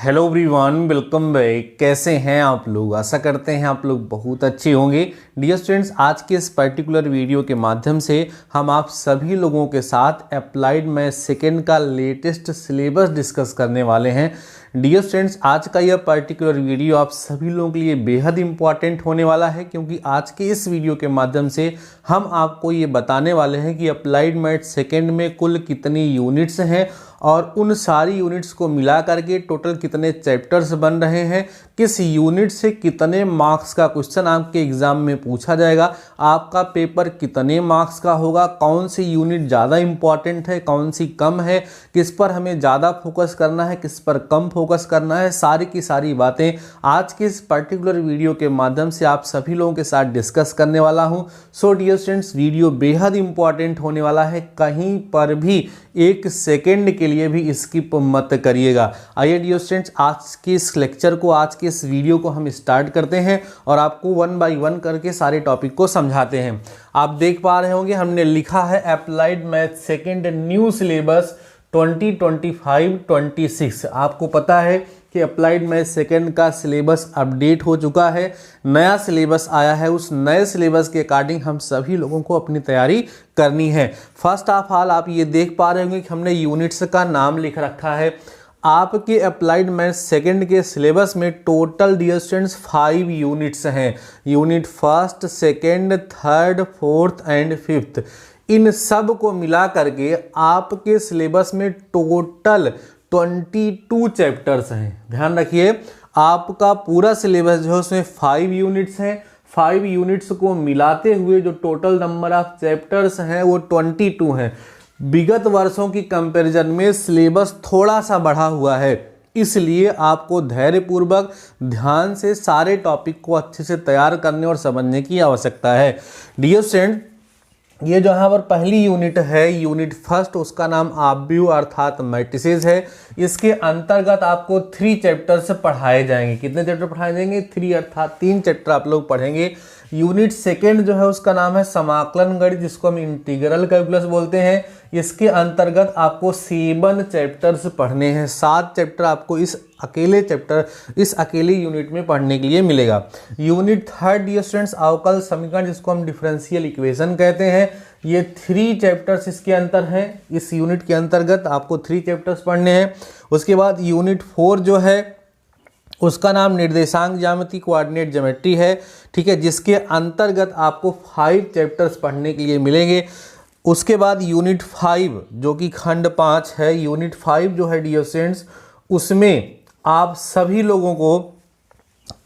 Hello everyone, welcome back. कैसे हैं आप लोग? आशा करते हैं आप लोग बहुत अच्छे होंगे। डियर स्टूडेंट्स, आज के इस पर्टिकुलर वीडियो के माध्यम से हम आप सभी लोगों के साथ अप्लाइड मैथ सेकेंड का लेटेस्ट सिलेबस डिस्कस करने वाले हैं। डियर स्टूडेंट्स, आज का यह पर्टिकुलर वीडियो आप सभी लोगों के लिए बेहद इंपॉर्टेंट होने वाला है, क्योंकि आज के इस वीडियो के माध्यम से हम आपको ये बताने वाले हैं कि अप्लाइड मैथ सेकेंड में कुल कितनी यूनिट्स हैं और उन सारी यूनिट्स को मिला करके टोटल कितने चैप्टर्स बन रहे हैं, किस यूनिट से कितने मार्क्स का क्वेश्चन आपके एग्जाम में पूछा जाएगा, आपका पेपर कितने मार्क्स का होगा, कौन सी यूनिट ज़्यादा इंपॉर्टेंट है, कौन सी कम है, किस पर हमें ज़्यादा फोकस करना है, किस पर कम फोकस करना है, सारी की सारी बातें आज के इस पर्टिकुलर वीडियो के माध्यम से आप सभी लोगों के साथ डिस्कस करने वाला हूँ। सो डियर स्टूडेंट्स, वीडियो बेहद इंपॉर्टेंट होने वाला है, कहीं पर भी एक सेकेंड के लिए भी स्किप मत करिएगा। आइए डियर स्टूडेंट्स, आज के इस लेक्चर को, आज के इस वीडियो को हम स्टार्ट करते हैं और आपको वन बाय वन करके सारे टॉपिक को समझाते हैं। आप देख पा रहे होंगे हमने लिखा है applied math second new syllabus 2025-26। आपको पता है कि अप्लाइड मैथ सेकेंड का सिलेबस अपडेट हो चुका है, नया सिलेबस आया है। उस नए सिलेबस के अकॉर्डिंग हम सभी लोगों को अपनी तैयारी करनी है। फर्स्ट ऑफ ऑल आप ये देख पा रहे होंगे कि हमने यूनिट्स का नाम लिख रखा है। आपके अप्लाइड मैथ सेकेंड के सिलेबस में टोटल डियर स्टूडेंट्स 5 यूनिट्स हैं। Unit first, second, third, fourth and fifth, इन सब को मिला करके आपके सिलेबस में टोटल 22 चैप्टर्स हैं। ध्यान रखिए, आपका पूरा सिलेबस जो है उसमें 5 यूनिट्स हैं। 5 यूनिट्स को मिलाते हुए जो टोटल नंबर ऑफ चैप्टर्स हैं वो 22 हैं। विगत वर्षों की कंपैरिजन में सिलेबस थोड़ा सा बढ़ा हुआ है, इसलिए आपको धैर्यपूर्वक ध्यान से सारे टॉपिक को अच्छे से तैयार करने और समझने की आवश्यकता है। डियर स्टूडेंट, ये जो यहाँ पर पहली यूनिट है, यूनिट फर्स्ट, उसका नाम ऑब्व्यू अर्थात मैट्रिसेस है। इसके अंतर्गत आपको 3 चैप्टर्स पढ़ाए जाएंगे। कितने चैप्टर पढ़ाए जाएंगे? 3, अर्थात 3 चैप्टर आप लोग पढ़ेंगे। यूनिट सेकेंड जो है उसका नाम है समाकलन गणित, जिसको हम इंटीग्रल कैलकुलस बोलते हैं। इसके अंतर्गत आपको 7 चैप्टर्स पढ़ने हैं। 7 चैप्टर आपको इस अकेले यूनिट में पढ़ने के लिए मिलेगा। यूनिट थर्ड डियर स्टूडेंट्स, अवकल समीकरण, जिसको हम डिफरेंशियल इक्वेशन कहते हैं, ये 3 चैप्टर्स इसके अंतर हैं। इस यूनिट के अंतर्गत आपको 3 चैप्टर्स पढ़ने हैं। उसके बाद यूनिट 4 जो है उसका नाम निर्देशांक ज्यामिति, कोऑर्डिनेट ज्योमेट्री है, ठीक है, जिसके अंतर्गत आपको 5 चैप्टर्स पढ़ने के लिए मिलेंगे। उसके बाद यूनिट 5 जो कि खंड 5 है, यूनिट 5 जो है डियर स्टूडेंट्स, उसमें आप सभी लोगों को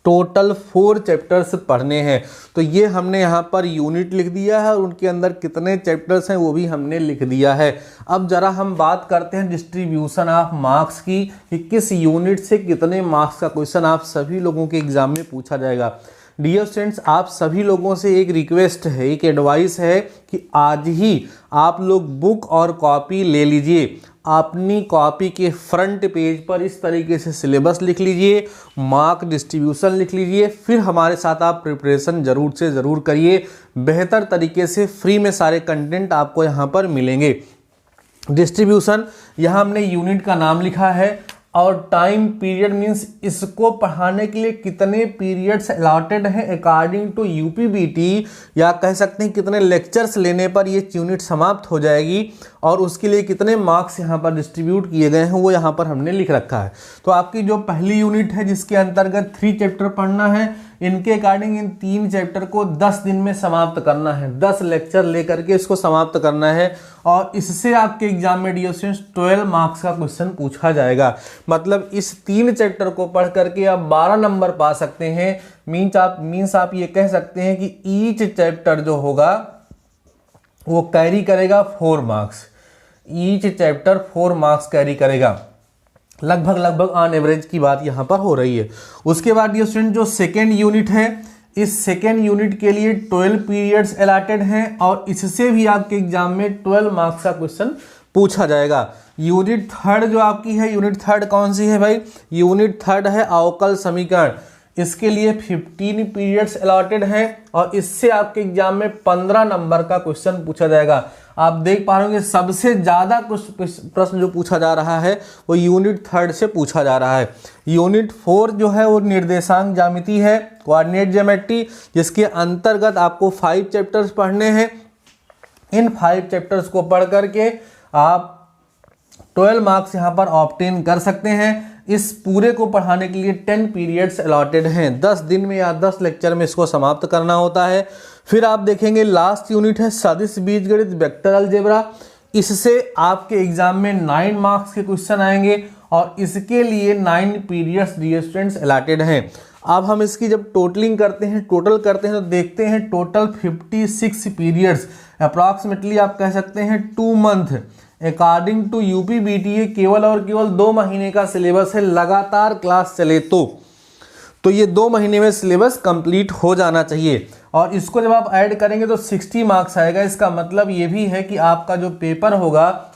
टोटल 4 चैप्टर्स पढ़ने हैं। तो ये हमने यहाँ पर यूनिट लिख दिया है और उनके अंदर कितने चैप्टर्स हैं वो भी हमने लिख दिया है। अब जरा हम बात करते हैं डिस्ट्रीब्यूशन ऑफ मार्क्स की, कि किस यूनिट से कितने मार्क्स का क्वेश्चन आप सभी लोगों के एग्जाम में पूछा जाएगा। डियर स्टूडेंट्स, आप सभी लोगों से एक रिक्वेस्ट है, एक एडवाइस है कि आज ही आप लोग बुक और कॉपी ले लीजिए। अपनी कॉपी के फ्रंट पेज पर इस तरीके से सिलेबस लिख लीजिए, मार्क डिस्ट्रीब्यूशन लिख लीजिए, फिर हमारे साथ आप प्रिपरेशन जरूर से ज़रूर करिए। बेहतर तरीके से फ्री में सारे कंटेंट आपको यहाँ पर मिलेंगे। डिस्ट्रीब्यूशन, यहाँ हमने यूनिट का नाम लिखा है और टाइम पीरियड मीन्स इसको पढ़ाने के लिए कितने पीरियड्स अलॉटेड हैं अकॉर्डिंग टू यूपीबीटी, या कह सकते हैं कितने लेक्चर्स लेने पर ये यूनिट समाप्त हो जाएगी और उसके लिए कितने मार्क्स यहाँ पर डिस्ट्रीब्यूट किए गए हैं वो यहाँ पर हमने लिख रखा है। तो आपकी जो पहली यूनिट है जिसके अंतर्गत 3 चैप्टर पढ़ना है, इनके अकॉर्डिंग इन 3 चैप्टर को 10 दिन में समाप्त करना है। 10 लेक्चर लेकर के इसको समाप्त करना है और इससे आपके एग्जाम में डियर स्टूडेंट्स 12 मार्क्स का क्वेश्चन पूछा जाएगा। मतलब इस 3 चैप्टर को पढ़ करके आप 12 नंबर पा सकते हैं। मीन्स आप ये कह सकते हैं कि ईच चैप्टर जो होगा वो कैरी करेगा 4 marks. Each chapter 4 marks carry करेगा, लगभग ऑन एवरेज की बात यहाँ पर हो रही है। उसके बाद ये स्टूडेंट जो सेकेंड यूनिट है, इस सेकेंड यूनिट के लिए 12 पीरियड्स अलॉटेड हैं और इससे भी आपके एग्जाम में 12 मार्क्स का क्वेश्चन पूछा जाएगा। यूनिट थर्ड जो आपकी है, यूनिट थर्ड कौन सी है भाई? यूनिट थर्ड है अवकल समीकरण। इसके लिए 15 पीरियड्स अलॉटेड हैं और इससे आपके एग्जाम में 15 नंबर का क्वेश्चन पूछा जाएगा। आप देख पा रहे होंगे सबसे ज़्यादा प्रश्न जो पूछा जा रहा है वो यूनिट 3 से पूछा जा रहा है। यूनिट 4 जो है वो निर्देशांक ज्यामिति है, कोऑर्डिनेट ज्योमेट्री, जिसके अंतर्गत आपको 5 चैप्टर्स पढ़ने हैं। इन 5 चैप्टर्स को पढ़ करके आप 12 मार्क्स यहाँ पर ऑब्टेन कर सकते हैं। इस पूरे को पढ़ाने के लिए 10 पीरियड्स अलॉटेड हैं। 10 दिन में या 10 लेक्चर में इसको समाप्त करना होता है। फिर आप देखेंगे लास्ट यूनिट है सदिश बीजगणित वेक्टर अलजेब्रा। इससे आपके एग्जाम में 9 मार्क्स के क्वेश्चन आएंगे और इसके लिए 9 पीरियड्स डियर स्टूडेंट्स अलॉटेड हैं। अब हम इसकी जब टोटल करते हैं तो देखते हैं टोटल 56 पीरियड्स, अप्रॉक्सीमेटली आप कह सकते हैं 2 मंथ। अकॉर्डिंग टू यूपीबीटीए केवल और केवल 2 महीने का सिलेबस है, लगातार क्लास चले तो ये 2 महीने में सिलेबस कंप्लीट हो जाना चाहिए। और इसको जब आप ऐड करेंगे तो 60 मार्क्स आएगा। इसका मतलब ये भी है कि आपका जो पेपर होगा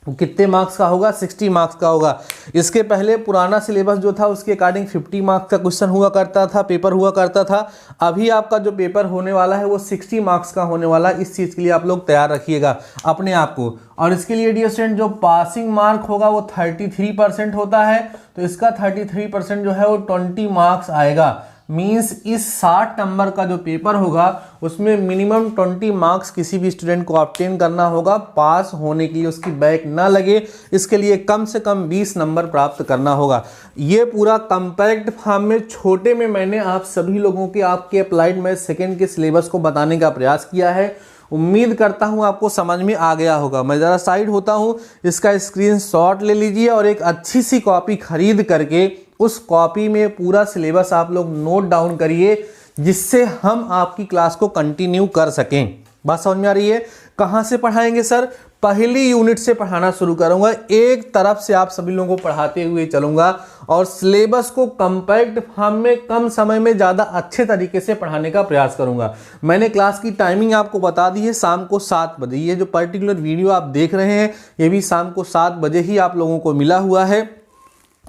कितने मार्क्स का होगा, 60 मार्क्स का होगा। इसके पहले पुराना सिलेबस जो था उसके अकॉर्डिंग 50 मार्क्स का क्वेश्चन हुआ करता था, पेपर हुआ करता था। अभी आपका जो पेपर होने वाला है वो 60 मार्क्स का होने वाला है। इस चीज़ के लिए आप लोग तैयार रखिएगा अपने आप को। और इसके लिए डियर स्टूडेंट जो पासिंग मार्क होगा वो 33% होता है, तो इसका 33% जो है वो 20 मार्क्स आएगा। मीन्स इस 60 नंबर का जो पेपर होगा उसमें मिनिमम 20 मार्क्स किसी भी स्टूडेंट को ऑब्टेन करना होगा पास होने के लिए, उसकी बैक ना लगे। इसके लिए कम से कम 20 नंबर प्राप्त करना होगा। ये पूरा कंपैक्ट फॉर्म में छोटे में मैंने आप सभी लोगों के आपके अप्लाइड मैथ सेकेंड के सिलेबस को बताने का प्रयास किया है। उम्मीद करता हूं आपको समझ में आ गया होगा। मैं ज़रा साइड होता हूं, इसका स्क्रीनशॉट ले लीजिए और एक अच्छी सी कॉपी खरीद करके उस कॉपी में पूरा सिलेबस आप लोग नोट डाउन करिए, जिससे हम आपकी क्लास को कंटिन्यू कर सकें। बात समझ में आ रही है? कहाँ से पढ़ाएंगे सर? पहली यूनिट से पढ़ाना शुरू करूंगा। एक तरफ से आप सभी लोगों को पढ़ाते हुए चलूंगा और सिलेबस को कंपैक्ट फॉर्म में कम समय में ज़्यादा अच्छे तरीके से पढ़ाने का प्रयास करूंगा। मैंने क्लास की टाइमिंग आपको बता दी है, शाम को 7 बजे। ये जो पर्टिकुलर वीडियो आप देख रहे हैं ये भी शाम को 7 बजे ही आप लोगों को मिला हुआ है।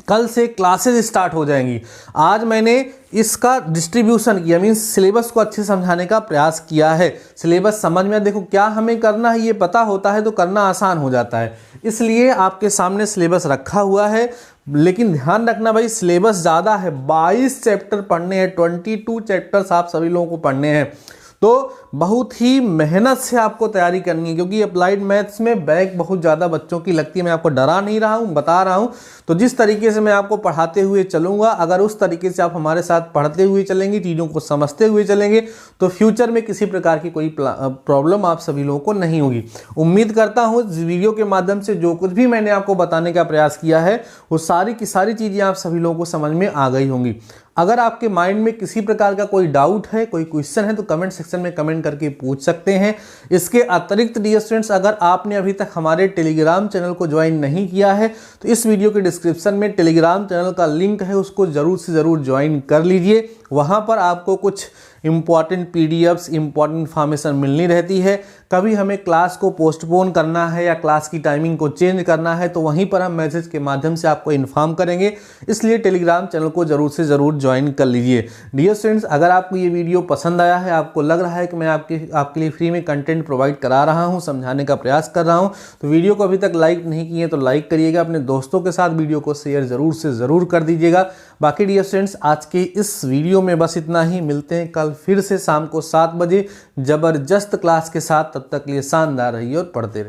कल से क्लासेस स्टार्ट हो जाएंगी। आज मैंने इसका डिस्ट्रीब्यूशन किया, मीन्स सिलेबस को अच्छे समझाने का प्रयास किया है। सिलेबस समझ में, देखो क्या हमें करना है ये पता होता है तो करना आसान हो जाता है। इसलिए आपके सामने सिलेबस रखा हुआ है, लेकिन ध्यान रखना भाई सिलेबस ज़्यादा है। 22 चैप्टर पढ़ने हैं, 22 चैप्टर्स आप सभी लोगों को पढ़ने हैं, तो बहुत ही मेहनत से आपको तैयारी करनी है, क्योंकि अप्लाइड मैथ्स में बैक बहुत ज़्यादा बच्चों की लगती है। मैं आपको डरा नहीं रहा हूँ, बता रहा हूँ। तो जिस तरीके से मैं आपको पढ़ाते हुए चलूँगा, अगर उस तरीके से आप हमारे साथ पढ़ते हुए चलेंगे, चीज़ों को समझते हुए चलेंगे, तो फ्यूचर में किसी प्रकार की कोई प्रॉब्लम आप सभी लोगों को नहीं होगी। उम्मीद करता हूँ इस वीडियो के माध्यम से जो कुछ भी मैंने आपको बताने का प्रयास किया है वो सारी की सारी चीज़ें आप सभी लोगों को समझ में आ गई होंगी। अगर आपके माइंड में किसी प्रकार का कोई डाउट है, कोई क्वेश्चन है, तो कमेंट सेक्शन में कमेंट करके पूछ सकते हैं। इसके अतिरिक्त डियर स्टूडेंट्स, अगर आपने अभी तक हमारे टेलीग्राम चैनल को ज्वाइन नहीं किया है तो इस वीडियो के डिस्क्रिप्शन में टेलीग्राम चैनल का लिंक है, उसको ज़रूर से ज़रूर ज्वाइन कर लीजिए। वहाँ पर आपको कुछ इंपॉर्टेंट पीडीएफ्स, इंपॉर्टेंट इन्फॉर्मेशन मिलनी रहती है। कभी हमें क्लास को पोस्टपोन करना है या क्लास की टाइमिंग को चेंज करना है तो वहीं पर हम मैसेज के माध्यम से आपको इन्फॉर्म करेंगे। इसलिए टेलीग्राम चैनल को ज़रूर से ज़रूर ज्वाइन कर लीजिए। डियर स्टूडेंट्स, अगर आपको ये वीडियो पसंद आया है, आपको लग रहा है कि मैं आपके लिए फ्री में कंटेंट प्रोवाइड करा रहा हूँ, समझाने का प्रयास कर रहा हूँ, तो वीडियो को अभी तक लाइक नहीं किए तो लाइक करिएगा। अपने दोस्तों के साथ वीडियो को शेयर ज़रूर से ज़रूर कर दीजिएगा। बाकी डियर स्टूडेंट्स, आज के इस वीडियो में बस इतना ही। मिलते हैं कल फिर से शाम को 7 बजे ज़बरदस्त क्लास के साथ। तब तक के लिए शानदार रहिए और पढ़ते रहिए।